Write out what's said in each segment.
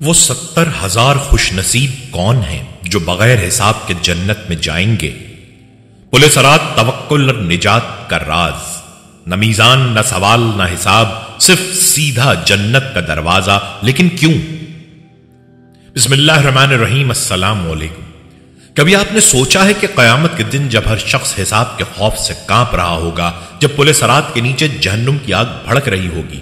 وہ 70,000 خوش نصیب کون ہیں جو بغیر حساب کے جنت میں جائیں گے؟ پل صراط توکل اور نجات کا راز، نہ میزان نہ سوال نہ حساب، صرف سیدھا جنت کا دروازہ۔ لیکن کیوں؟ بسم اللہ الرحمن الرحیم۔ السلام علیکم۔ کبھی آپ نے سوچا ہے کہ قیامت کے دن جب ہر شخص حساب کے خوف سے کانپ رہا ہوگا، جب پل صراط کے نیچے جہنم کی آگ بھڑک رہی ہوگی،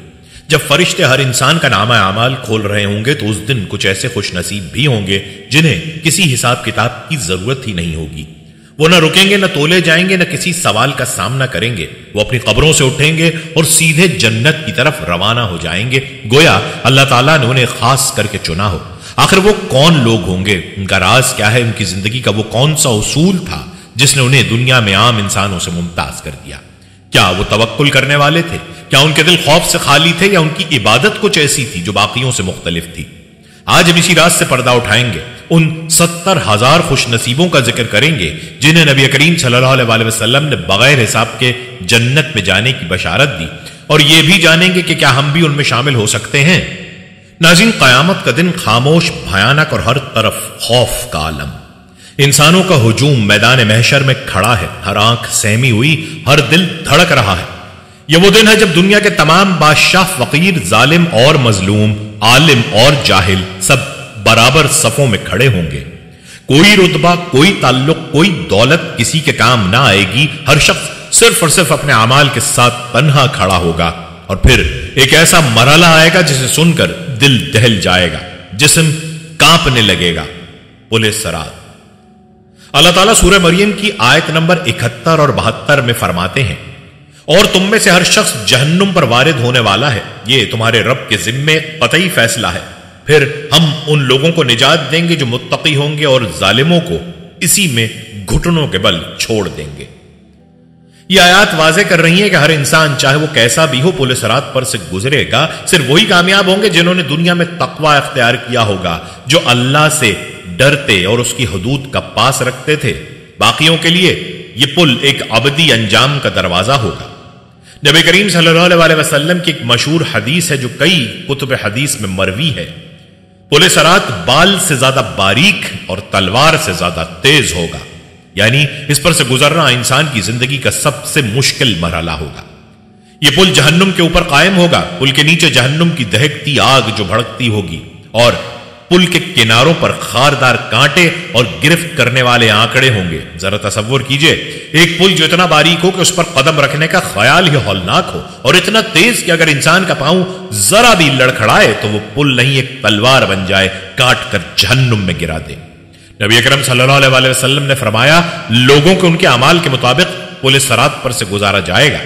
جب فرشتے ہر انسان کا نامہ اعمال کھول رہے ہوں گے، تو اس دن کچھ ایسے خوش نصیب بھی ہوں گے جنہیں کسی حساب کتاب کی ضرورت ہی نہیں ہوگی۔ وہ نہ رکیں گے، نہ تولے جائیں گے، نہ کسی سوال کا سامنا کریں گے۔ وہ اپنی قبروں سے اٹھیں گے اور سیدھے جنت کی طرف روانہ ہو جائیں گے، گویا اللہ تعالیٰ نے انہیں خاص کر کے چنا ہو۔ آخر وہ کون لوگ ہوں گے؟ ان کا راز کیا ہے؟ ان کی زندگی کا وہ کون سا اصول تھا جس نے انہیں دنیا میں عام انسانوں سے ممتاز کر دیا؟ کیا وہ توکل کرنے والے تھے؟ کیا ان کے دل خوف سے خالی تھے، یا ان کی عبادت کچھ ایسی تھی جو باقیوں سے مختلف تھی؟ آج ہم اسی راز سے پردہ اٹھائیں گے، ان 70,000 خوش نصیبوں کا ذکر کریں گے جنہیں نبی کریم صلی اللہ علیہ وسلم نے بغیر حساب کے جنت میں جانے کی بشارت دی، اور یہ بھی جانیں گے کہ کیا ہم بھی ان میں شامل ہو سکتے ہیں۔ ناظرین، قیامت کا دن خاموش، بھیانک اور ہر طرف خوف کا عالم۔ انسانوں کا ہجوم میدان محشر میں کھڑا ہے، ہر آنکھ سہمی ہوئی، ہر دل دھڑک رہا ہے۔ یہ وہ دن ہے جب دنیا کے تمام بادشاہ، فقیر، ظالم اور مظلوم، عالم اور جاہل، سب برابر صفوں میں کھڑے ہوں گے۔ کوئی رتبہ، کوئی تعلق، کوئی دولت کسی کے کام نہ آئے گی۔ ہر شخص صرف اور صرف اپنے اعمال کے ساتھ تنہا کھڑا ہوگا، اور پھر ایک ایسا مرحلہ آئے گا جسے سن کر دل دہل جائے گا، جسم کانپنے لگے گا۔ پل صراط۔ اللہ تعالیٰ سورہ مریم کی آیت نمبر 71 اور 72 میں فرماتے ہیں، اور تم میں سے ہر شخص جہنم پر وارد ہونے والا ہے، یہ تمہارے رب کے ذمے قطعی فیصلہ ہے۔ پھر ہم ان لوگوں کو نجات دیں گے جو متقی ہوں گے، اور ظالموں کو اسی میں گھٹنوں کے بل چھوڑ دیں گے۔ یہ آیات واضح کر رہی ہیں کہ ہر انسان چاہے وہ کیسا بھی ہو، پل صراط پر سے گزرے گا۔ صرف وہی کامیاب ہوں گے جنہوں نے دنیا میں تقوی اختیار کیا ہوگا، جو اللہ سے ڈرتے اور اس کی حدود کا پاس رکھتے تھے۔ باقیوں کے لیے یہ پل ایک ابدی انجام کا دروازہ ہوگا۔ نبی کریم صلی اللہ علیہ وسلم کی ایک مشہور حدیث ہے جو کئی کتب حدیث میں مروی ہے، پل صراط بال سے زیادہ باریک اور تلوار سے زیادہ تیز ہوگا، یعنی اس پر سے گزرنا انسان کی زندگی کا سب سے مشکل مرحلہ ہوگا۔ یہ پل جہنم کے اوپر قائم ہوگا، پل کے نیچے جہنم کی دہکتی آگ جو بھڑکتی ہوگی، اور پل کے کناروں پر خاردار کانٹے اور گرفت کرنے والے آنکڑے ہوں گے۔ ذرا تصور کیجئے، ایک پل جو اتنا باریک ہو کہ اس پر قدم رکھنے کا خیال ہی ہولناک ہو، اور اتنا تیز کہ اگر انسان کا پاؤں ذرا بھی لڑکھڑائے تو وہ پل نہیں ایک تلوار بن جائے، کاٹ کر جہنم میں گرا دے۔ نبی اکرم صلی اللہ علیہ وسلم نے فرمایا، لوگوں کو ان کے اعمال کے مطابق پل صراط پر سے گزارا جائے گا۔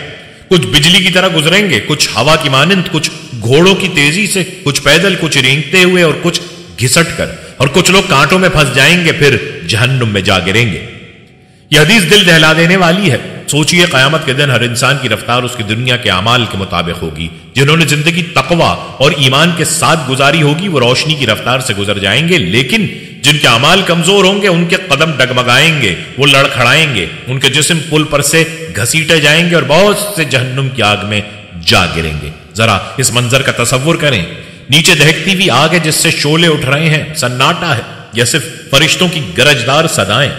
کچھ بجلی کی طرح گزریں گے، کچھ ہوا کی مانند، کچھ گھوڑوں کی تیزی سے، کچھ پیدل، کچھ رینگتے ہوئے، اور کچھ گھسٹ کر، اور کچھ لوگ کانٹوں میں پھنس جائیں گے، پھر جہنم میں جا گریں گے۔ یہ حدیث دل دہلا دینے والی ہے۔ سوچئے، قیامت کے دن ہر انسان کی رفتار اس کی دنیا کے اعمال کے مطابق ہوگی۔ جنہوں نے زندگی تقوی اور ایمان کے ساتھ گزاری ہوگی وہ روشنی کی رفتار سے گزر جائیں گے، لیکن جن کے اعمال کمزور ہوں گے ان کے قدم ڈگمگائیں گے، وہ لڑکھڑائیں گے، ان کے جسم پل پر سے گھسیٹے جائیں گے، اور بہت سے جہنم کی آگ میں جا گریں گے۔ ذرا اس منظر کا تصور کریں، نیچے دہکتی ہوئی آگ ہے جس سے شعلے اٹھ رہے ہیں، سناٹا ہے یا صرف فرشتوں کی گرجدار صدائیں،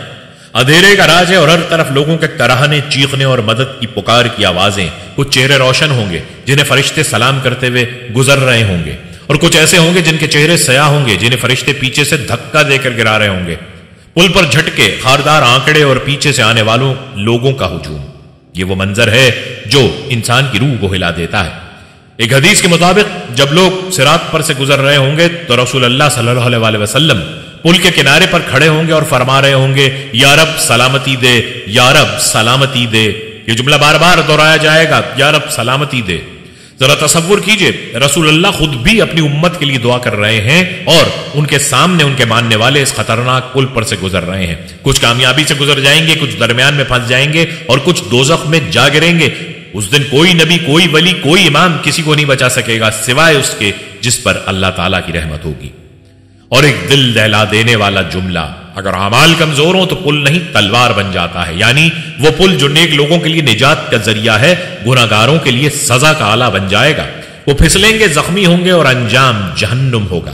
اندھیرے کا راج ہے، اور ہر طرف لوگوں کے کراہنے، چیخنے اور مدد کی پکار کی آوازیں۔ کچھ چہرے روشن ہوں گے جنہیں فرشتے سلام کرتے ہوئے گزر رہے ہوں گے، اور کچھ ایسے ہوں گے جن کے چہرے سیاہ ہوں گے جنہیں فرشتے پیچھے سے دھکا دے کر گرا رہے ہوں گے۔ پل پر جھٹکے، خاردار آنکڑے اور پیچھے سے آنے والوں لوگوں کا ہجوم۔ یہ وہ منظر ہے جو انسان کی روح کو ہلا دیتا ہے۔ ایک حدیث کے مطابق جب لوگ صراط پر سے گزر رہے ہوں گے تو رسول اللہ صلی اللہ علیہ وسلم پل کے کنارے پر کھڑے ہوں گے اور فرما رہے ہوں گے، یا رب سلامتی دے، یا رب سلامتی دے۔ یہ جملہ بار بار دہرایا جائے گا، یا رب سلامتی دے۔ ذرا تصور کیجئے، رسول اللہ خود بھی اپنی امت کے لیے دعا کر رہے ہیں، اور ان کے سامنے ان کے ماننے والے اس خطرناک پل پر سے گزر رہے ہیں۔ کچھ کامیابی سے گزر جائیں گے، کچھ درمیان میں پھنس جائیں گے، اور کچھ دوزخ میں جا گریں گے۔ اس دن کوئی نبی، کوئی ولی، کوئی امام کسی کو نہیں بچا سکے گا سوائے اس کے جس پر اللہ تعالیٰ کی رحمت ہوگی۔ اور ایک دل دہلا دینے والا جملہ، اگر اعمال کمزور ہوں تو پل نہیں تلوار بن جاتا ہے، یعنی وہ پل جو نیک لوگوں کے لیے نجات کا ذریعہ ہے، گناہگاروں کے لیے سزا کا آلہ بن جائے گا۔ وہ پھسلیں گے، زخمی ہوں گے، اور انجام جہنم ہوگا۔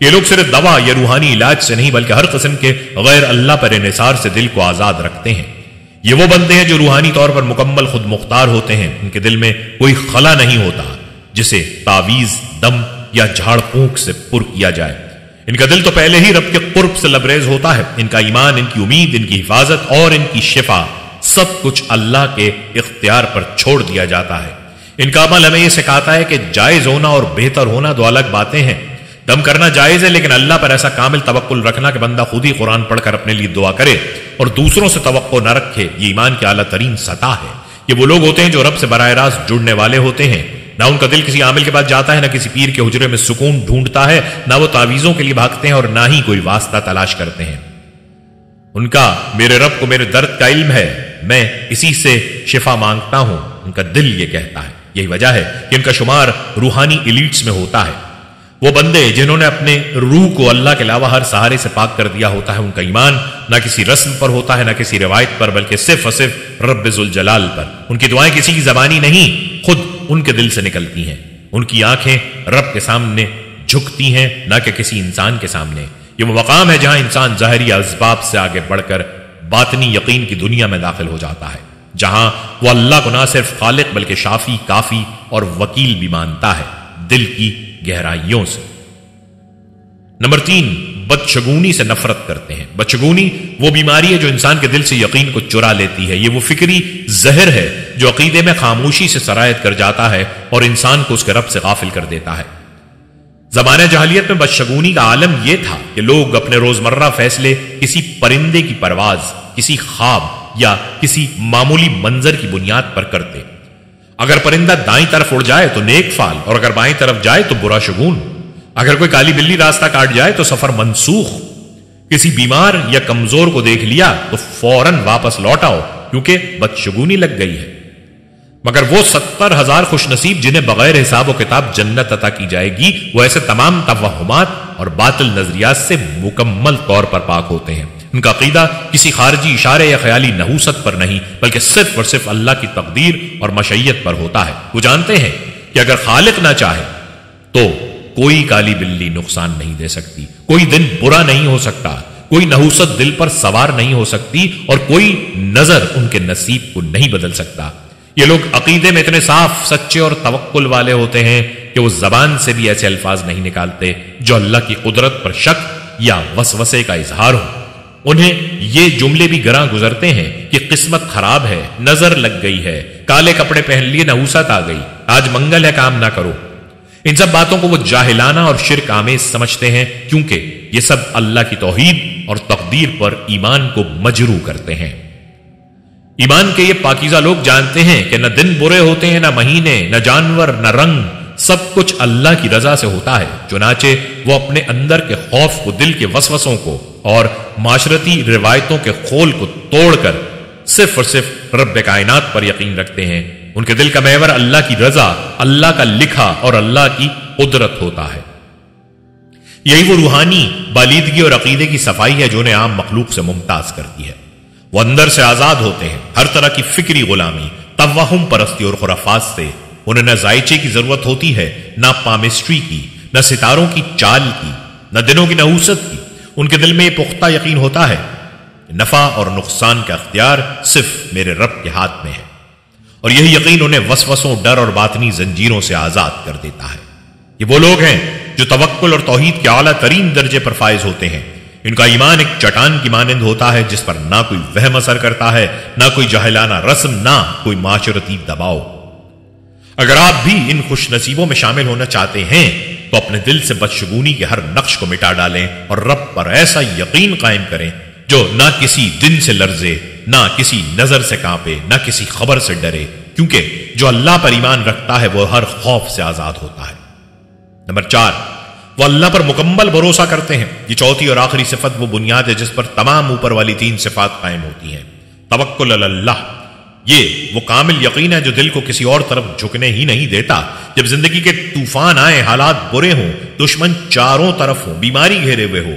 یہ لوگ صرف دوا یا روحانی علاج سے نہیں بلکہ ہر قسم کے غیر اللہ پر انحصار سے دل کو آزاد رکھتے ہیں۔ یہ وہ بندے ہیں جو روحانی طور پر مکمل خود مختار ہوتے ہیں۔ ان کے دل میں کوئی خلا نہیں ہوتا جسے تعویذ، دم یا جھاڑ پھونک سے پر کیا جائے۔ ان کا دل تو پہلے ہی رب کے قرب سے لبریز ہوتا ہے۔ ان کا ایمان، ان کی امید، ان کی حفاظت اور ان کی شفا سب کچھ اللہ کے اختیار پر چھوڑ دیا جاتا ہے۔ ان کا عمل ہمیں یہ سکھاتا ہے کہ جائز ہونا اور بہتر ہونا دو الگ باتیں ہیں۔ دم کرنا جائز ہے، لیکن اللہ پر ایسا کامل توکل رکھنا کہ بندہ خود ہی قرآن پڑھ کر اپنے لیے دعا کرے اور دوسروں سے توقع نہ رکھے، یہ ایمان کی اعلیٰ ترین سطح ہے۔ یہ وہ لوگ ہوتے ہیں جو رب سے براہ راست جڑنے والے ہوتے ہیں۔ نہ ان کا دل کسی عامل کے پاس جاتا ہے، نہ کسی پیر کے حجرے میں سکون ڈھونڈتا ہے، نہ وہ تعویذوں کے لیے بھاگتے ہیں اور نہ ہی کوئی واسطہ تلاش کرتے ہیں۔ ان کا میرے رب کو میرے درد کا علم ہے، میں اسی سے شفا مانگتا ہوں، ان کا دل یہ کہتا ہے۔ یہی وجہ ہے کہ ان کا شمار روحانی ایلیٹس میں ہوتا ہے۔ وہ بندے جنہوں نے اپنے روح کو اللہ کے علاوہ ہر سہارے سے پاک کر دیا ہوتا ہے، ان کا ایمان نہ کسی رسم پر ہوتا ہے، نہ کسی روایت پر، بلکہ صرف اور صرف رب ذوالجلال پر۔ ان کی دعائیں کسی کی زبانی نہیں، خود ان کے دل سے نکلتی ہیں۔ ان کی آنکھیں رب کے سامنے جھکتی ہیں، نہ کہ کسی انسان کے سامنے۔ یہ وہ مقام ہے جہاں انسان ظاہری اسباب سے آگے بڑھ کر باطنی یقین کی دنیا میں داخل ہو جاتا ہے، جہاں وہ اللہ کو نہ صرف خالق بلکہ شافی، کافی اور وکیل بھی مانتا ہے، دل کی گہرائیوں سے۔ نمبر 3، بدشگونی سے نفرت کرتے ہیں۔ بدشگونی وہ بیماری ہے جو انسان کے دل سے یقین کو چرا لیتی ہے۔ یہ وہ فکری زہر ہے جو عقیدے میں خاموشی سے سرایت کر جاتا ہے اور انسان کو اس کے رب سے غافل کر دیتا ہے۔ زمانہ جاہلیت میں بدشگونی کا عالم یہ تھا کہ لوگ اپنے روزمرہ فیصلے کسی پرندے کی پرواز، کسی خواب یا کسی معمولی منظر کی بنیاد پر کرتے۔ اگر پرندہ دائیں طرف اڑ جائے تو نیک فال، اور اگر بائیں طرف جائے تو برا شگون۔ اگر کوئی کالی بلی راستہ کاٹ جائے تو سفر منسوخ۔ کسی بیمار یا کمزور کو دیکھ لیا تو فوراً واپس لوٹ آؤ، کیونکہ بدشگونی لگ گئی ہے۔ مگر وہ 70,000 خوش نصیب جنہیں بغیر حساب و کتاب جنت عطا کی جائے گی، وہ ایسے تمام توہمات اور باطل نظریات سے مکمل طور پر پاک ہوتے ہیں۔ ان کا عقیدہ کسی خارجی اشارے یا خیالی نحوست پر نہیں بلکہ صرف اور صرف اللہ کی تقدیر اور مشیت پر ہوتا ہے۔ وہ جانتے ہیں کہ اگر خالق نہ چاہے تو کوئی کالی بلی نقصان نہیں دے سکتی، کوئی دن برا نہیں ہو سکتا، کوئی نحوست دل پر سوار نہیں ہو سکتی، اور کوئی نظر ان کے نصیب کو نہیں بدل سکتا۔ یہ لوگ عقیدے میں اتنے صاف، سچے اور توکل والے ہوتے ہیں کہ وہ زبان سے بھی ایسے الفاظ نہیں نکالتے جو اللہ کی قدرت پر شک یا وسوسے کا اظہار ہو۔ انہیں یہ جملے بھی گراں گزرتے ہیں کہ قسمت خراب ہے، نظر لگ گئی ہے، کالے کپڑے پہن لیے نحوست آ گئی، آج منگل ہے کام نہ کرو۔ ان سب باتوں کو وہ جاہلانہ اور شرک آمیز سمجھتے ہیں، کیونکہ یہ سب اللہ کی توحید اور تقدیر پر ایمان کو مجروح کرتے ہیں۔ ایمان کے یہ پاکیزہ لوگ جانتے ہیں کہ نہ دن برے ہوتے ہیں، نہ مہینے، نہ جانور، نہ رنگ، سب کچھ اللہ کی رضا سے ہوتا ہے۔ چنانچہ وہ اپنے اندر کے خوف کو، دل کے وسوسوں کو اور معاشرتی روایتوں کے خول کو توڑ کر صرف اور صرف رب کائنات پر یقین رکھتے ہیں۔ ان کے دل کا محور اللہ کی رضا، اللہ کا لکھا اور اللہ کی قدرت ہوتا ہے۔ یہی وہ روحانی بالیدگی اور عقیدے کی صفائی ہے جو انہیں عام مخلوق سے ممتاز کرتی ہے۔ وہ اندر سے آزاد ہوتے ہیں، ہر طرح کی فکری غلامی، توہم پرستی اور خرافات سے۔ انہیں نہ ذائچے کی ضرورت ہوتی ہے، نہ پامسٹری کی، نہ ستاروں کی چال کی، نہ دنوں کی نحوست کی۔ ان کے دل میں یہ پختہ یقین ہوتا ہے کہ نفع اور نقصان کا اختیار صرف میرے رب کے ہاتھ میں ہے، اور یہی یقین انہیں وسوسوں، ڈر اور باطنی زنجیروں سے آزاد کر دیتا ہے۔ یہ وہ لوگ ہیں جو توکل اور توحید کے اعلیٰ ترین درجے پر فائز ہوتے ہیں۔ ان کا ایمان ایک چٹان کی مانند ہوتا ہے جس پر نہ کوئی وہم اثر کرتا ہے، نہ کوئی جاہلانہ رسم، نہ کوئی معاشرتی دباؤ۔ اگر آپ بھی ان خوش نصیبوں میں شامل ہونا چاہتے ہیں تو اپنے دل سے بدشگونی کے ہر نقش کو مٹا ڈالیں اور رب پر ایسا یقین قائم کریں جو نہ کسی دن سے لرزے، نہ کسی نظر سے کانپے، نہ کسی خبر سے ڈرے، کیونکہ جو اللہ پر ایمان رکھتا ہے وہ ہر خوف سے آزاد ہوتا ہے۔ نمبر 4، وہ اللہ پر مکمل بھروسہ کرتے ہیں۔ یہ چوتھی اور آخری صفت وہ بنیاد ہے جس پر تمام اوپر والی 3 صفات قائم ہوتی ہیں۔ توکل علی اللہ، یہ وہ کامل یقین ہے جو دل کو کسی اور طرف جھکنے ہی نہیں دیتا۔ جب زندگی کے طوفان آئیں، حالات برے ہوں، دشمن چاروں طرف ہوں، بیماری گھیرے ہوئے ہو،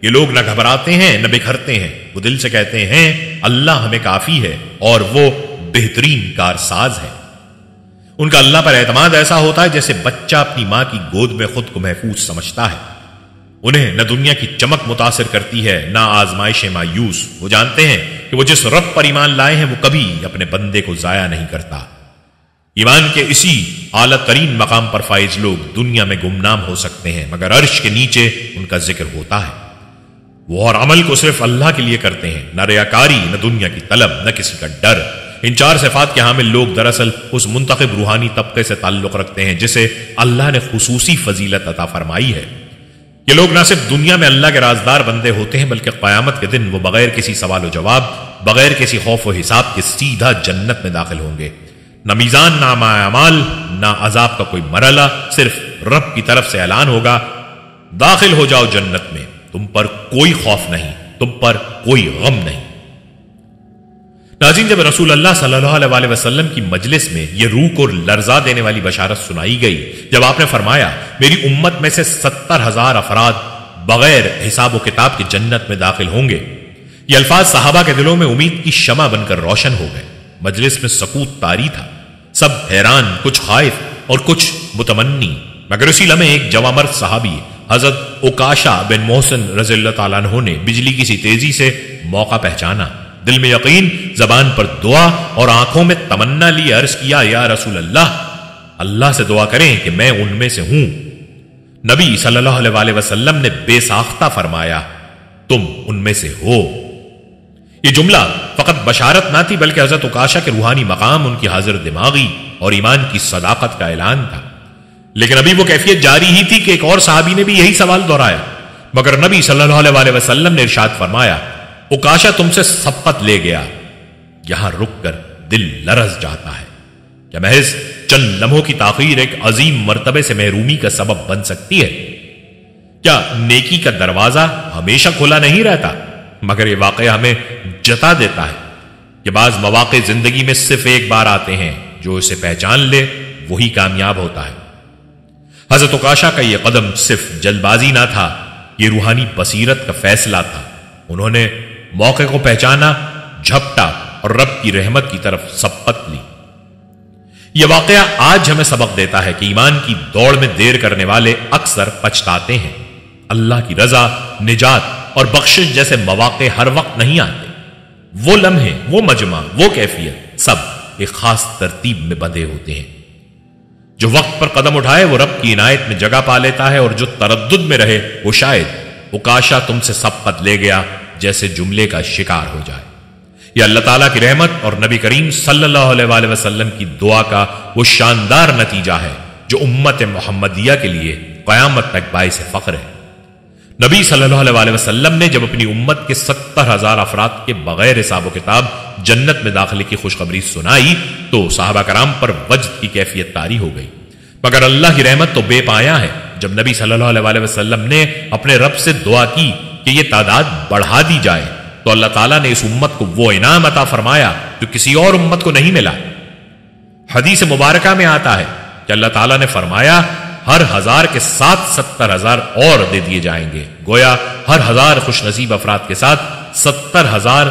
یہ لوگ نہ گھبراتے ہیں نہ بکھرتے ہیں۔ وہ دل سے کہتے ہیں اللہ ہمیں کافی ہے اور وہ بہترین کارساز ہے۔ ان کا اللہ پر اعتماد ایسا ہوتا ہے جیسے بچہ اپنی ماں کی گود میں خود کو محفوظ سمجھتا ہے۔ انہیں نہ دنیا کی چمک متاثر کرتی ہے نہ آزمائش مایوس. وہ جانتے ہیں کہ وہ جس رب پر ایمان لائے ہیں وہ کبھی اپنے بندے کو ضائع نہیں کرتا. ایمان کے اسی اعلیٰ ترین مقام پر فائز لوگ دنیا میں گمنام ہو سکتے ہیں مگر عرش کے نیچے ان کا ذکر ہوتا ہے. وہ اور عمل کو صرف اللہ کے لیے کرتے ہیں، نہ ریاکاری، نہ دنیا کی طلب، نہ کسی کا ڈر. ان چار صفات کے حامل لوگ دراصل اس منتخب روحانی طبقے سے تعلق رکھتے ہیں جسے اللہ نے خصوصی فضیلت عطا فرمائی ہے. یہ لوگ نہ صرف دنیا میں اللہ کے رازدار بندے ہوتے ہیں بلکہ قیامت کے دن وہ بغیر کسی سوال و جواب، بغیر کسی خوف و حساب کے سیدھا جنت میں داخل ہوں گے. نہ میزان، نہ اعمال، نہ عذاب کا کوئی مرحلہ، صرف رب کی طرف سے اعلان ہوگا داخل ہو جاؤ جنت میں، تم پر کوئی خوف نہیں، تم پر کوئی غم نہیں. ناظرین، جب رسول اللہ صلی اللہ علیہ وسلم کی مجلس میں یہ روح کو لرزا دینے والی بشارت سنائی گئی، جب آپ نے فرمایا میری امت میں سے 70,000 افراد بغیر حساب و کتاب کی جنت میں داخل ہوں گے، یہ الفاظ صحابہ کے دلوں میں امید کی شمع بن کر روشن ہو گئے. مجلس میں سکوت طاری تھا، سب حیران، کچھ خائف اور کچھ متمنی. مگر اسی لمحے ایک جوامرد صحابی حضرت عکاشہ بن محسن رضی اللہ تعالیٰ عنہ نے بجلی کی سی تیزی سے موقع پہچانا. دل میں یقین، زبان پر دعا اور آنکھوں میں تمنا لی عرض کیا یا رسول اللہ، اللہ سے دعا کریں کہ میں ان میں سے ہوں. نبی صلی اللہ علیہ وسلم نے بے ساختہ فرمایا تم ان میں سے ہو. یہ جملہ فقط بشارت نہ تھی بلکہ حضرت عکاشہ کے روحانی مقام، ان کی حاضر دماغی اور ایمان کی صداقت کا اعلان تھا. لیکن ابھی وہ کیفیت جاری ہی تھی کہ ایک اور صحابی نے بھی یہی سوال دہرایا، مگر نبی صلی اللہ علیہ وسلم نے ارشاد فرمایا عکاشہ تم سے سبقت لے گیا. یہاں رک کر دل لرز جاتا ہے. کیا محض چند لمحوں کی تاخیر ایک عظیم مرتبے سے محرومی کا سبب بن سکتی ہے؟ کیا نیکی کا دروازہ ہمیشہ کھلا نہیں رہتا؟ مگر یہ واقعہ ہمیں جتا دیتا ہے کہ بعض مواقع زندگی میں صرف ایک بار آتے ہیں، جو اسے پہچان لے وہی کامیاب ہوتا ہے. حضرت عکاشہ کا یہ قدم صرف جلد بازی نہ تھا، یہ روحانی بصیرت کا فیصلہ تھا. انہوں نے موقع کو پہچانا، جھپٹا اور رب کی رحمت کی طرف سبقت لی. یہ واقعہ آج ہمیں سبق دیتا ہے کہ ایمان کی دوڑ میں دیر کرنے والے اکثر پچھتاتے ہیں. اللہ کی رضا، نجات اور بخشش جیسے مواقع ہر وقت نہیں آتے. وہ لمحے، وہ مجمع، وہ کیفیت سب ایک خاص ترتیب میں بندھے ہوتے ہیں. جو وقت پر قدم اٹھائے وہ رب کی عنایت میں جگہ پا لیتا ہے، اور جو تردد میں رہے وہ شاید عکاشہ تم سے سبقت لے گیا جیسے جملے کا شکار ہو جائے. یہ اللہ تعالیٰ کی رحمت اور نبی کریم صلی اللہ علیہ وسلم کی دعا کا وہ شاندار نتیجہ ہے جو امت محمدیہ کے لیے قیامت تک باعث فخر ہے. نبی صلی اللہ علیہ وسلم نے جب اپنی امت کے 70,000 افراد کے بغیر حساب و کتاب جنت میں داخلے کی خوشخبری سنائی تو صحابہ کرام پر وجد کی کیفیت طاری ہو گئی. مگر اللہ کی رحمت تو بے پایا ہے. جب نبی صلی اللہ علیہ وسلم نے اپنے رب سے دعا کی کہ یہ تعداد بڑھا دی جائے تو اللہ تعالیٰ نے اس امت کو وہ انعام عطا فرمایا جو کسی اور امت کو نہیں ملا. حدیث مبارکہ میں آتا ہے کہ اللہ تعالیٰ نے فرمایا ہر 1000 کے ساتھ 70,000 اور دے دیے جائیں گے. گویا ہر 1000 خوش نصیب افراد کے ساتھ 70,000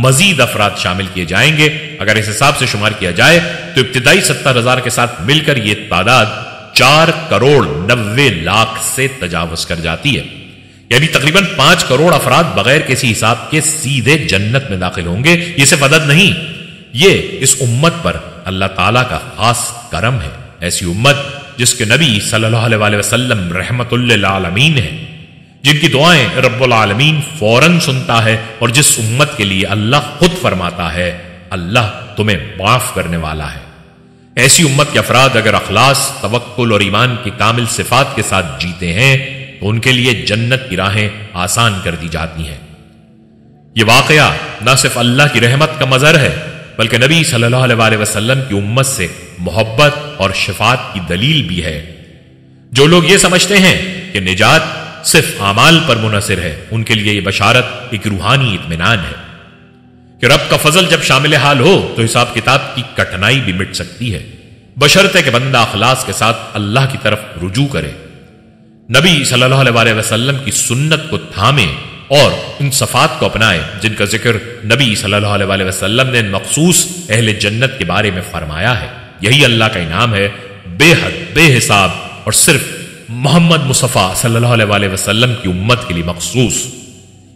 مزید افراد شامل کیے جائیں گے. اگر اس حساب سے شمار کیا جائے تو ابتدائی 70,000 کے ساتھ مل کر یہ تعداد 4,90,00,000 سے تجاوز کر جاتی ہے. یعنی تقریباً 5 کروڑ افراد بغیر کسی حساب کے سیدھے جنت میں داخل ہوں گے. یہ صرف عدد نہیں، یہ اس امت پر اللہ تعالیٰ کا خاص کرم ہے. ایسی امت جس کے نبی صلی اللہ علیہ وسلم رحمت للعالمین ہیں، جن کی دعائیں رب العالمین فوراً سنتا ہے، اور جس امت کے لیے اللہ خود فرماتا ہے اللہ تمہیں معاف کرنے والا ہے. ایسی امت کے افراد اگر اخلاص، توکل اور ایمان کی کامل صفات کے ساتھ جیتے ہیں تو ان کے لیے جنت کی راہیں آسان کر دی جاتی ہیں. یہ واقعہ نہ صرف اللہ کی رحمت کا مظہر ہے بلکہ نبی صلی اللہ علیہ وسلم کی امت سے محبت اور شفاعت کی دلیل بھی ہے. جو لوگ یہ سمجھتے ہیں کہ نجات صرف اعمال پر منحصر ہے، ان کے لیے یہ بشارت ایک روحانی اطمینان ہے کہ رب کا فضل جب شامل حال ہو تو حساب کتاب کی کٹھنائی بھی مٹ سکتی ہے، بشرطے کہ بندہ اخلاص کے ساتھ اللہ کی طرف رجوع کرے، نبی صلی اللہ علیہ وسلم کی سنت کو تھامے اور ان صفات کو اپنائے جن کا ذکر نبی صلی اللہ علیہ وسلم نے مخصوص اہل جنت کے بارے میں فرمایا ہے. یہی اللہ کا انعام ہے، بے حد، بے حساب اور صرف محمد مصطفیٰ صلی اللہ علیہ وسلم کی امت کے لیے مخصوص۔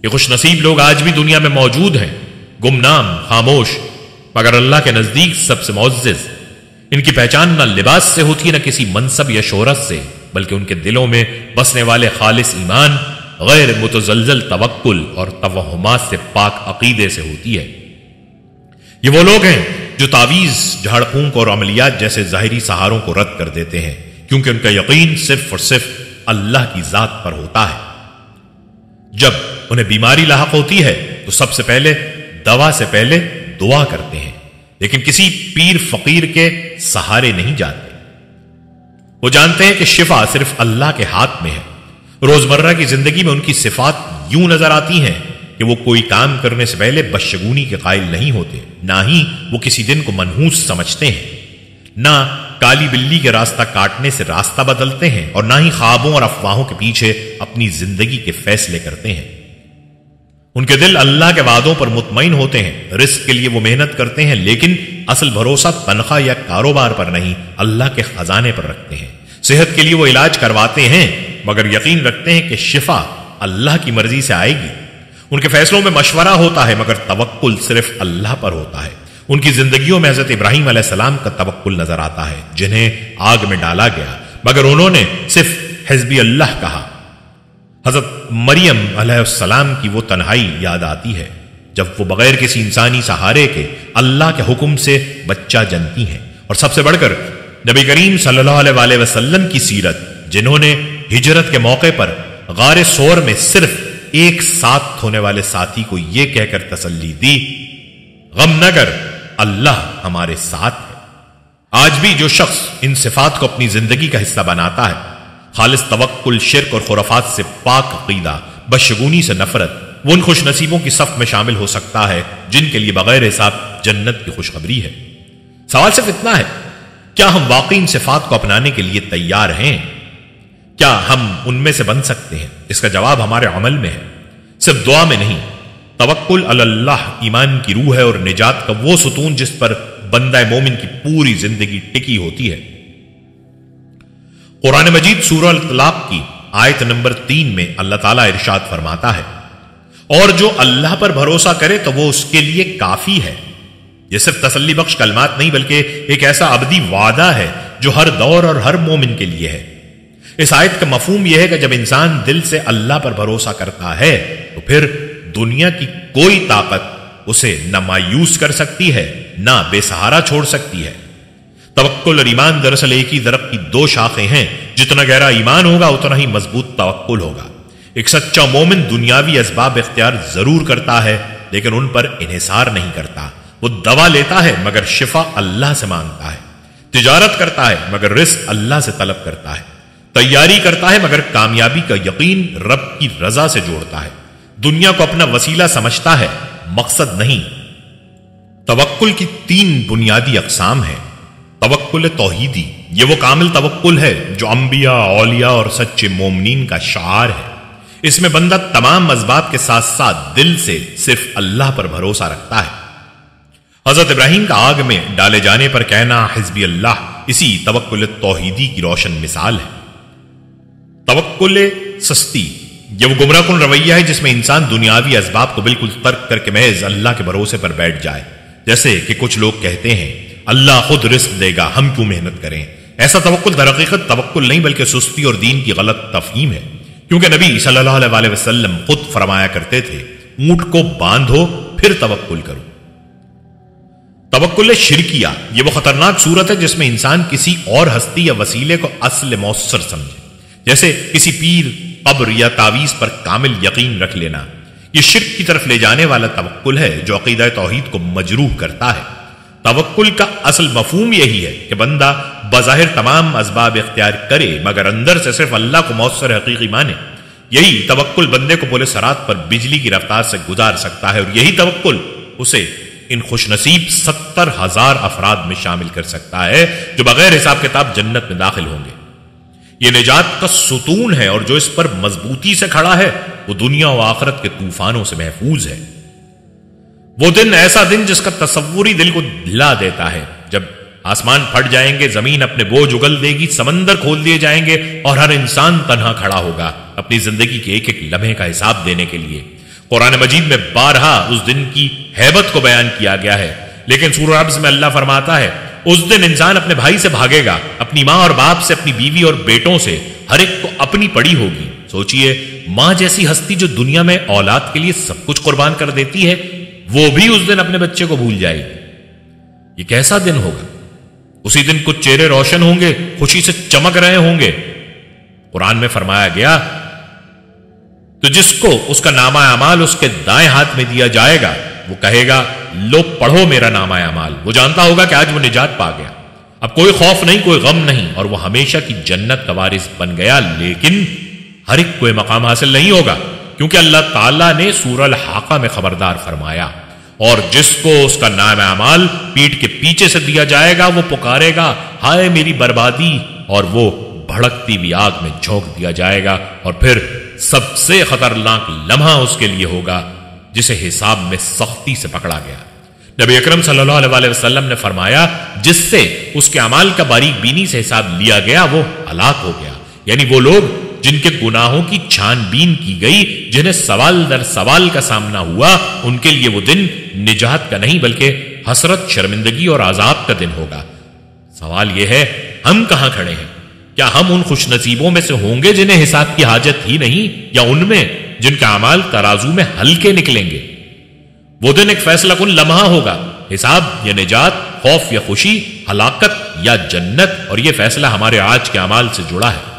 یہ خوش نصیب لوگ آج بھی دنیا میں موجود ہیں، گمنام، خاموش، مگر اللہ کے نزدیک سب سے معزز۔ ان کی پہچان نہ لباس سے ہوتی ہے، نہ کسی منصب یا شہرت سے، بلکہ ان کے دلوں میں بسنے والے خالص ایمان، غیر متزلزل توکل اور توہمات سے پاک عقیدے سے ہوتی ہے۔ یہ وہ لوگ ہیں جو تعویذ، جھاڑ پھونک اور عملیات جیسے ظاہری سہاروں کو رد کر دیتے ہیں، کیونکہ ان کا یقین صرف اور صرف اللہ کی ذات پر ہوتا ہے۔ جب انہیں بیماری لاحق ہوتی ہے تو سب سے پہلے دوا سے پہلے دعا کرتے ہیں، لیکن کسی پیر فقیر کے سہارے نہیں جاتے۔ وہ جانتے ہیں کہ شفا صرف اللہ کے ہاتھ میں ہے۔ روزمرہ کی زندگی میں ان کی صفات یوں نظر آتی ہیں کہ وہ کوئی کام کرنے سے پہلے بدشگونی کے قائل نہیں ہوتے، نہ ہی وہ کسی دن کو منحوس سمجھتے ہیں، نہ کالی بلی کے راستہ کاٹنے سے راستہ بدلتے ہیں، اور نہ ہی خوابوں اور افواہوں کے پیچھے اپنی زندگی کے فیصلے کرتے ہیں۔ ان کے دل اللہ کے وعدوں پر مطمئن ہوتے ہیں، رزق کے لیے وہ محنت کرتے ہیں، لیکن اصل بھروسہ تنخواہ یا کاروبار پر نہیں، اللہ کے خزانے پر رکھتے ہیں۔ صحت کے لیے وہ علاج کرواتے ہیں، مگر یقین رکھتے ہیں کہ شفا اللہ کی مرضی سے آئے گی۔ ان کے فیصلوں میں مشورہ ہوتا ہے، مگر توکل صرف اللہ پر ہوتا ہے۔ ان کی زندگیوں میں حضرت ابراہیم علیہ السلام کا توکل نظر آتا ہے، جنہیں آگ میں ڈالا گیا، مگر انہوں نے صرف حسبی اللہ کہا۔ حضرت مریم علیہ السلام کی وہ تنہائی یاد آتی ہے جب وہ بغیر کسی انسانی سہارے کے اللہ کے حکم سے بچہ جنتی ہیں، اور سب سے بڑھ کر نبی کریم صلی اللہ علیہ وسلم کی سیرت، جنہوں نے ہجرت کے موقع پر غار ثور میں صرف ایک ساتھ ہونے والے ساتھی کو یہ کہہ کر تسلی دی، غم نہ کر، اللہ ہمارے ساتھ ہے۔ آج بھی جو شخص ان صفات کو اپنی زندگی کا حصہ بناتا ہے، خالص توکل، شرک اور خرافات سے پاک عقیدہ، بدشگونی سے نفرت، وہ ان خوش نصیبوں کی صف میں شامل ہو سکتا ہے جن کے لیے بغیر حساب جنت کی خوشخبری ہے۔ سوال صرف اتنا ہے، کیا ہم واقعی ان صفات کو اپنانے کے لیے تیار ہیں؟ کیا ہم ان میں سے بن سکتے ہیں؟ اس کا جواب ہمارے عمل میں ہے، صرف دعا میں نہیں۔ توکل علی اللہ ایمان کی روح ہے اور نجات کا وہ ستون جس پر بندہ مومن کی پوری زندگی ٹکی ہوتی ہے۔ قرآن مجید سورہ الطلاق کی آیت نمبر 3 میں اللہ تعالیٰ ارشاد فرماتا ہے، اور جو اللہ پر بھروسہ کرے تو وہ اس کے لیے کافی ہے۔ یہ صرف تسلی بخش کلمات نہیں، بلکہ ایک ایسا ابدی وعدہ ہے جو ہر دور اور ہر مومن کے لیے ہے۔ اس آیت کا مفہوم یہ ہے کہ جب انسان دل سے اللہ پر بھروسہ کرتا ہے تو پھر دنیا کی کوئی طاقت اسے نہ مایوس کر سکتی ہے، نہ بے سہارا چھوڑ سکتی ہے۔ توکل اور ایمان دراصل ایک ہی درخت کی دو شاخیں ہیں، جتنا گہرا ایمان ہوگا اتنا ہی مضبوط توکل ہوگا۔ ایک سچا مومن دنیاوی اسباب اختیار ضرور کرتا ہے، لیکن ان پر انحصار نہیں کرتا۔ وہ دوا لیتا ہے مگر شفا اللہ سے مانگتا ہے، تجارت کرتا ہے مگر رزق اللہ سے طلب کرتا ہے، تیاری کرتا ہے مگر کامیابی کا یقین رب کی رضا سے جوڑتا ہے، دنیا کو اپنا وسیلہ سمجھتا ہے، مقصد نہیں۔ توکل کی 3 بنیادی اقسام ہیں۔ توکل توحیدی، یہ وہ کامل توکل ہے جو انبیاء، اولیاء اور سچے مومنین کا شعار ہے۔ اس میں بندہ تمام اسباب کے ساتھ ساتھ دل سے صرف اللہ پر بھروسہ رکھتا ہے۔ حضرت ابراہیم کا آگ میں ڈالے جانے پر کہنا حسبی اللہ اسی توکل توحیدی کی روشن مثال ہے۔ توکل سستی، یہ وہ گمراہ کن رویہ ہے جس میں انسان دنیاوی اسباب کو بالکل ترک کر کے محض اللہ کے بھروسے پر بیٹھ جائے۔ جیسے کہ کچھ لوگ کہتے ہیں اللہ خود رزق دے گا، ہم کیوں محنت کریں۔ ایسا توکل در حقیقت توکل نہیں بلکہ سستی اور دین کی غلط تفہیم ہے، کیونکہ نبی صلی اللہ علیہ وسلم خود فرمایا کرتے تھے، اونٹ کو باندھو پھر توکل کرو۔ توکل شرکیہ، یہ وہ خطرناک صورت ہے جس میں انسان کسی اور ہستی یا وسیلے کو اصل مؤثر سمجھے، جیسے کسی پیر، قبر یا تعویذ پر کامل یقین رکھ لینا۔ یہ شرک کی طرف لے جانے والا توکل ہے جو عقیدہ توحید کو مجروح کرتا ہے۔ توکل کا اصل مفہوم یہی ہے کہ بندہ بظاہر تمام اسباب اختیار کرے مگر اندر سے صرف اللہ کو مؤثر حقیقی مانے۔ یہی توکل بندے کو پورے سرات پر بجلی کی رفتار سے گزار سکتا ہے، اور یہی توکل اسے ان خوش نصیب 70,000 افراد میں شامل کر سکتا ہے جو بغیر حساب کتاب جنت میں داخل ہوں گے۔ یہ نجات کا ستون ہے، اور جو اس پر مضبوطی سے کھڑا ہے وہ دنیا و آخرت کے طوفانوں سے محفوظ ہے۔ وہ دن ایسا دن جس کا تصور ہی دل کو ہلا دیتا ہے، جب آسمان پھٹ جائیں گے، زمین اپنے بوجھ اگل دے گی، سمندر کھول دیے جائیں گے اور ہر انسان تنہا کھڑا ہوگا اپنی زندگی کے ایک ایک لمحے کا حساب دینے کے لیے۔ قرآن مجید میں بارہا اس دن کی ہیبت کو بیان کیا گیا ہے، لیکن سورہ عبس میں اللہ فرماتا ہے اس دن انسان اپنے بھائی سے بھاگے گا، اپنی ماں اور باپ سے، اپنی بیوی اور بیٹوں سے، ہر ایک کو اپنی پڑی ہوگی۔ سوچئے ماں جیسی ہستی جو دنیا میں اولاد کے لیے سب کچھ قربان کر دیتی ہے، وہ بھی اس دن اپنے بچے کو بھول جائے گی۔ یہ کیسا دن ہوگا؟ اسی دن کچھ چہرے روشن ہوں گے، خوشی سے چمک رہے ہوں گے۔ قرآن میں فرمایا گیا تو جس کو اس کا نامہ اعمال اس کے دائیں ہاتھ میں دیا جائے گا، وہ کہے گا لو پڑھو میرا نامہ اعمال۔ وہ جانتا ہوگا کہ آج وہ نجات پا گیا، اب کوئی خوف نہیں، کوئی غم نہیں، اور وہ ہمیشہ کی جنت کا وارث بن گیا۔ لیکن ہر ایک کو مقام حاصل نہیں ہوگا، کیونکہ اللہ تعالیٰ نے سورہ الحاقہ میں خبردار فرمایا، اور جس کو اس کا نام اعمال پیٹھ کے پیچھے سے دیا جائے گا وہ پکارے گا ہائے میری بربادی، اور وہ بھڑکتی ہوئی آگ میں جھونک دیا جائے گا۔ اور پھر سب سے خطرناک لمحہ اس کے لیے ہوگا جسے حساب میں سختی سے پکڑا گیا۔ نبی اکرم صلی اللہ علیہ وسلم نے فرمایا جس سے اس کے اعمال کا باریک بینی سے حساب لیا گیا وہ ہلاک ہو گیا، یعنی وہ لوگ جن کے گناہوں کی چھان بین کی گئی، جنہیں سوال در سوال کا سامنا ہوا، ان کے لیے وہ دن نجات کا نہیں بلکہ حسرت، شرمندگی اور عذاب کا دن ہوگا۔ سوال یہ ہے ہم کہاں کھڑے ہیں؟ کیا ہم ان خوش نصیبوں میں سے ہوں گے جنہیں حساب کی حاجت ہی نہیں، یا ان میں جن کا اعمال ترازو میں ہلکے نکلیں گے؟ وہ دن ایک فیصلہ کن لمحہ ہوگا، حساب یا نجات، خوف یا خوشی، ہلاکت یا جنت، اور یہ فیصلہ ہمارے آج کے اعمال سے جڑا ہے۔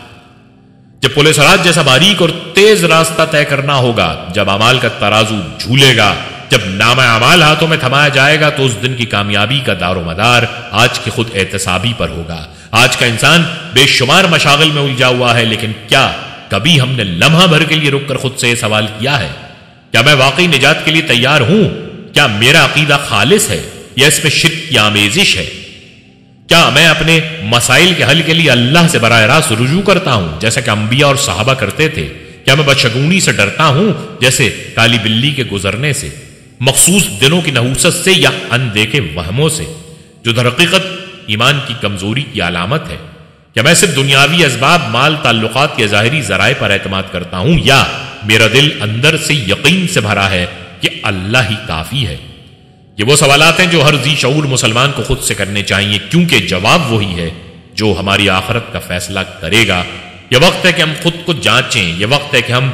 جب پولیس رات جیسا باریک اور تیز راستہ طے کرنا ہوگا، جب اعمال کا ترازو جھولے گا، جب نامہ اعمال ہاتھوں میں تھمایا جائے گا، تو اس دن کی کامیابی کا دار و مدار آج کی خود احتسابی پر ہوگا۔ آج کا انسان بے شمار مشاغل میں الجھا ہوا ہے، لیکن کیا کبھی ہم نے لمحہ بھر کے لیے رک کر خود سے یہ سوال کیا ہے؟ کیا میں واقعی نجات کے لیے تیار ہوں؟ کیا میرا عقیدہ خالص ہے یا اس میں شرک کی آمیزش ہے؟ کیا میں اپنے مسائل کے حل کے لیے اللہ سے براہ راست رجوع کرتا ہوں جیسا کہ انبیاء اور صحابہ کرتے تھے؟ کیا میں بدشگونی سے ڈرتا ہوں جیسے کالی بلی کے گزرنے سے، مخصوص دنوں کی نحوست سے، یا اندیکھے وہموں سے جو در حقیقت ایمان کی کمزوری کی علامت ہے؟ کیا میں صرف دنیاوی اسباب، مال، تعلقات یا ظاہری ذرائع پر اعتماد کرتا ہوں، یا میرا دل اندر سے یقین سے بھرا ہے کہ اللہ ہی کافی ہے؟ یہ وہ سوالات ہیں جو ہر ذی شعور مسلمان کو خود سے کرنے چاہیے، کیونکہ جواب وہی ہے جو ہماری آخرت کا فیصلہ کرے گا۔ یہ وقت ہے کہ ہم خود کو جانچیں، یہ وقت ہے کہ ہم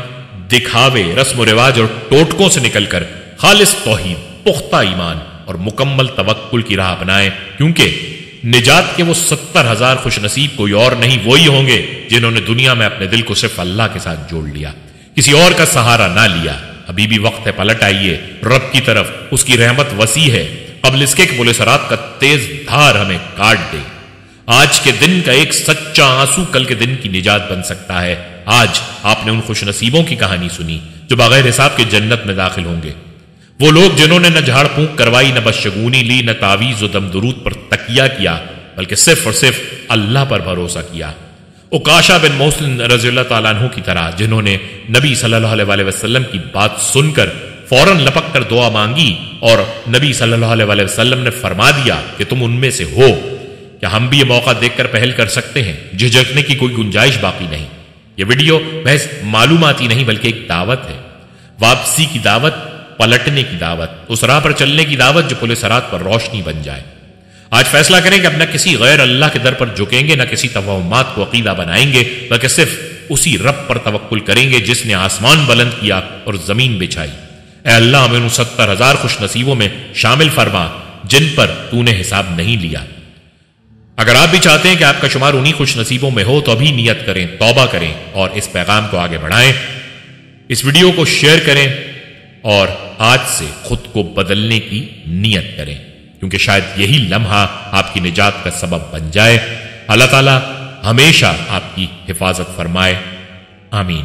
دکھاوے، رسم و رواج اور ٹوٹکوں سے نکل کر خالص توحید، پختہ ایمان اور مکمل توکل کی راہ اپنائیں، کیونکہ نجات کے وہ 70,000 خوش نصیب کوئی اور نہیں، وہی ہوں گے جنہوں نے دنیا میں اپنے دل کو صرف اللہ کے ساتھ جوڑ لیا، کسی اور کا سہارا نہ لیا۔ ابھی بھی وقت ہے، پلٹ آئیے رب کی طرف، اس کی رحمت وسیع ہے، قبل اس کے کہ پولیس رات کا تیز دھار ہمیں کاٹ دے۔ آج کے دن کا ایک سچا آنسو کل کے دن کی نجات بن سکتا ہے۔ آج آپ نے ان خوش نصیبوں کی کہانی سنی جو بغیر حساب کے جنت میں داخل ہوں گے، وہ لوگ جنہوں نے نہ جھاڑ پھونک کروائی، نہ بدشگونی لی، نہ تعویذ و دم درود پر تکیہ کیا، بلکہ صرف اور صرف اللہ پر بھروسہ کیا۔ عکاشہ بن محسن رضی اللہ تعالیٰ عنہ کی طرح، جنہوں نے نبی صلی اللہ علیہ وسلم کی بات سن کر فوراً لپک کر دعا مانگی، اور نبی صلی اللہ علیہ وسلم نے فرما دیا کہ تم ان میں سے ہو۔ کیا ہم بھی یہ موقع دیکھ کر پہل کر سکتے ہیں؟ جھجکنے کی کوئی گنجائش باقی نہیں۔ یہ ویڈیو محض معلوماتی نہیں بلکہ ایک دعوت ہے، واپسی کی دعوت، پلٹنے کی دعوت، اس راہ پر چلنے کی دعوت جو پل صراط پر روشنی بن جائے۔ آج فیصلہ کریں کہ اب نہ کسی غیر اللہ کے در پر جھکیں گے، نہ کسی توہمات کو عقیدہ بنائیں گے، بلکہ صرف اسی رب پر توکل کریں گے جس نے آسمان بلند کیا اور زمین بچھائی۔ اے اللہ ہمیں ان 70,000 خوش نصیبوں میں شامل فرما جن پر تو نے حساب نہیں لیا۔ اگر آپ بھی چاہتے ہیں کہ آپ کا شمار انہی خوش نصیبوں میں ہو تو ابھی نیت کریں، توبہ کریں اور اس پیغام کو آگے بڑھائیں۔ اس ویڈیو کو شیئر کریں اور آج سے خود کو بدلنے کی نیت کریں، کیونکہ شاید یہی لمحہ آپ کی نجات کا سبب بن جائے۔ اللہ تعالیٰ ہمیشہ آپ کی حفاظت فرمائے، آمین۔